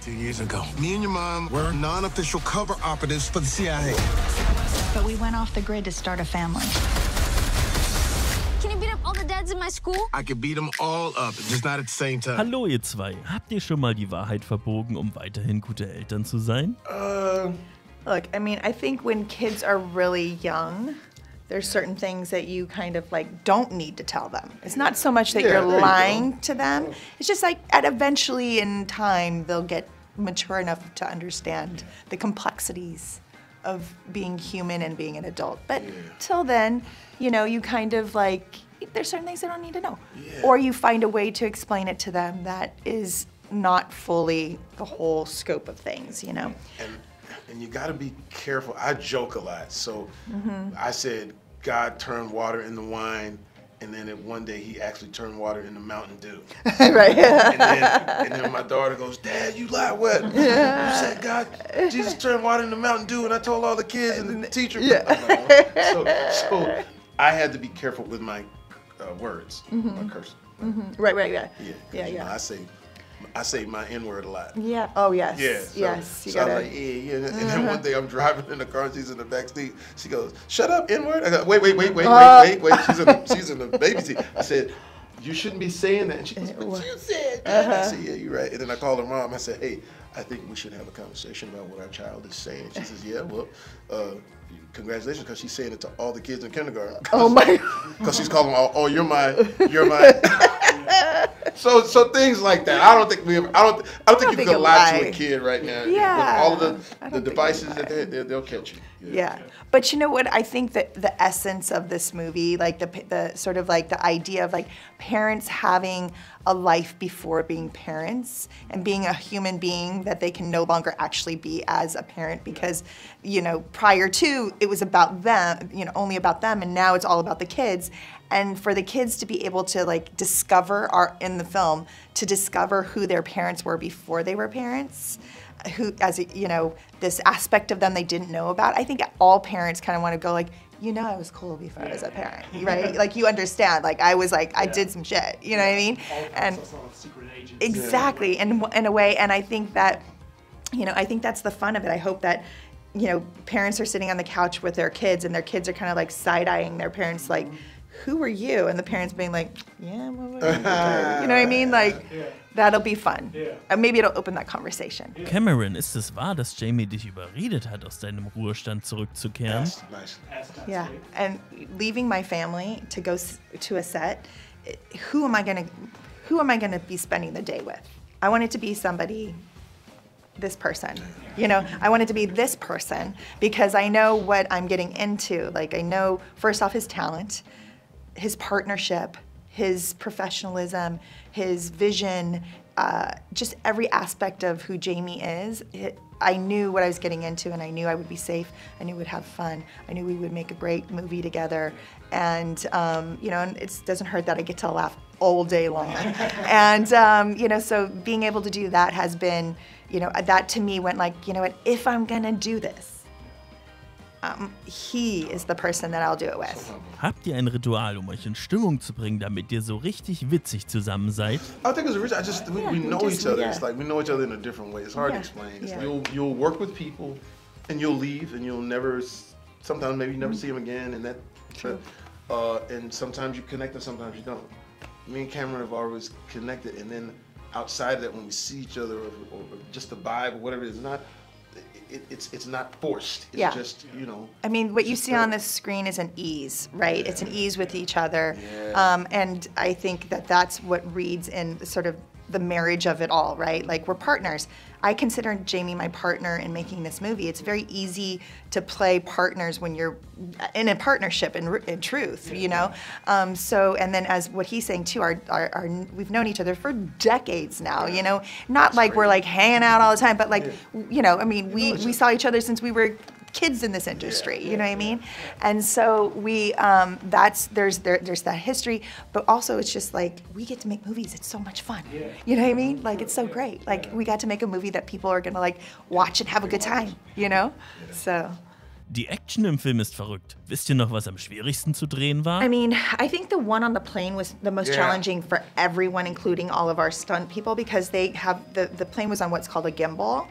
2 years ago, me and your mom were non-official cover operatives for the CIA. But we went off the grid to start a family. Can you beat up all the dads in my school? I could beat them all up, just not at the same time. Hallo ihr zwei, habt ihr schon mal die Wahrheit verbogen, um weiterhin gute Eltern zu sein? Look, I mean, I think when kids are really young, there's certain things that you kind of like don't need to tell them. It's not so much that you're lying to them. It's just like eventually in time they'll get mature enough to understand the complexities of being human and being an adult. But till then, you know, you kind of like, there's certain things they don't need to know. Or you find a way to explain it to them that is not fully the whole scope of things, you know? And you gotta be careful. I joke a lot. So I said, God turned water into wine, and then one day he actually turned water into Mountain Dew. Right. and then my daughter goes, Dad, you lied what? You said God, Jesus turned water into Mountain Dew, and I told all the kids and the teacher. So I had to be careful with my words, my cursing. Right. Yeah. I say my N-word a lot. Yeah. Oh, yes. Yeah. So, yes. You so gotta. I was like, yeah. And then one day I'm driving in the car and she's in the back seat. She goes, "Shut up, N-word." I go, wait. She's in the baby seat. I said, "You shouldn't be saying that." And she goes, "But you said." I said, "Yeah, you're right." And then I called her mom. I said, "Hey, I think we should have a conversation about what our child is saying." She says, "Yeah, well, congratulations, because she's saying it to all the kids in kindergarten." Oh my! Because she's calling them, "Oh, you're my." So things like that. I don't think you can lie to a kid right now. Yeah. With all of the devices that they'll catch you. Yeah. But you know what? I think that the essence of this movie, like the sort of like the idea of like parents having a life before being parents and being a human being that they can no longer actually be as a parent because, you know, prior to it was about them, you know, only about them, and now it's all about the kids. And for the kids to be able to like discover in the film, to discover who their parents were before they were parents, who, as you know, this aspect of them they didn't know about. I think all parents kind of want to go like, you know, I was cool before I was a parent, right? Like you understand, like I was like, I did some shit, you know what I mean? And exactly, and in a way, and I think that, you know, I think that's the fun of it. I hope that, you know, parents are sitting on the couch with their kids and their kids are kind of like side-eyeing their parents like, who are you? And the parents being like, yeah, well, what are you know what I mean? Like, that'll be fun. Maybe it'll open that conversation. Cameron, ist es wahr, dass Jamie dich überredet hat, aus deinem Ruhestand zurückzukehren? Yeah, and leaving my family to go to a set, who am I gonna be spending the day with? I want it to be somebody, this person, you know, I want it to be this person because I know what I'm getting into. Like I know, first off, his talent, his partnership, his professionalism, his vision, just every aspect of who Jamie is. I knew what I was getting into and I knew I would be safe. I knew we'd have fun. I knew we would make a great movie together. And, you know, and it doesn't hurt that I get to laugh all day long. And, you know, so being able to do that has been, you know, that to me went like, you know what, if I'm gonna do this, he is the person that I'll do it with. Habt ihr ein Ritual, um euch in Stimmung zu bringen, damit ihr so richtig witzig zusammen seid? I think it's a reason. We know each other. It's like we know each other in a different way. It's hard to explain. You'll work with people, and you'll leave, and you'll never. Sometimes maybe you never see them again, and that. True. And sometimes you connect, and sometimes you don't. Me and Cameron have always connected, and then outside of that, when we see each other, or just the vibe, or whatever it is, it's not forced. It's just, you know. I mean, what you see on the screen is an ease, right? It's an ease with each other. And I think that that's what reads in sort of the marriage of it all, right? Like we're partners. I consider Jamie my partner in making this movie. It's very easy to play partners when you're in a partnership in truth, you know? So, and then as what he's saying too, we've known each other for decades now, you know? Not like we're like hanging out all the time, but like, you know, I mean, we saw each other since we were kids in this industry, you know what I mean? And so we, there's that history, but also it's just like, we get to make movies, it's so much fun. You know what I mean? Like, it's so great. Like, we got to make a movie that people are gonna like watch and have a good time, you know? So. Die Action im Film ist verrückt. Wisst ihr noch, was am schwierigsten zu drehen war? I mean, I think the one on the plane was the most challenging for everyone, including all of our stunt people, because they have the plane was on what's called a gimbal,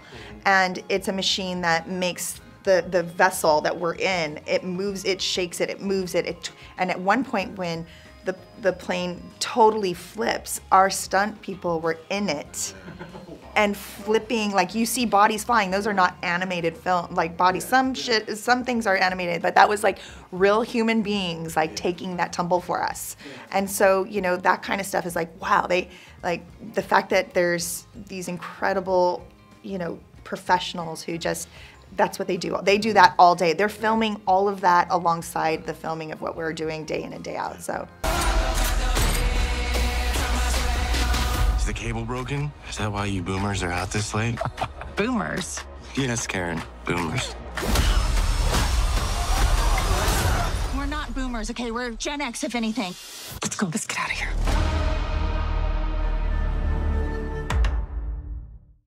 and it's a machine that makes the vessel that we're in, it moves, it shakes it, it moves it, and at one point when the plane totally flips, our stunt people were in it and flipping, like you see bodies flying. Those are not animated film, like bodies. Some things are animated, but that was like real human beings like taking that tumble for us. And so, you know, that kind of stuff is like, wow, they, like the fact that there's these incredible, you know, professionals who just, that's what they do. They do that all day. They're filming all of that alongside the filming of what we're doing day in and day out, so. Is the cable broken? Is that why you boomers are out this late? Boomers? Yes, Karen, boomers. We're not boomers, okay? We're Gen X, if anything. Let's go. Let's get out of here.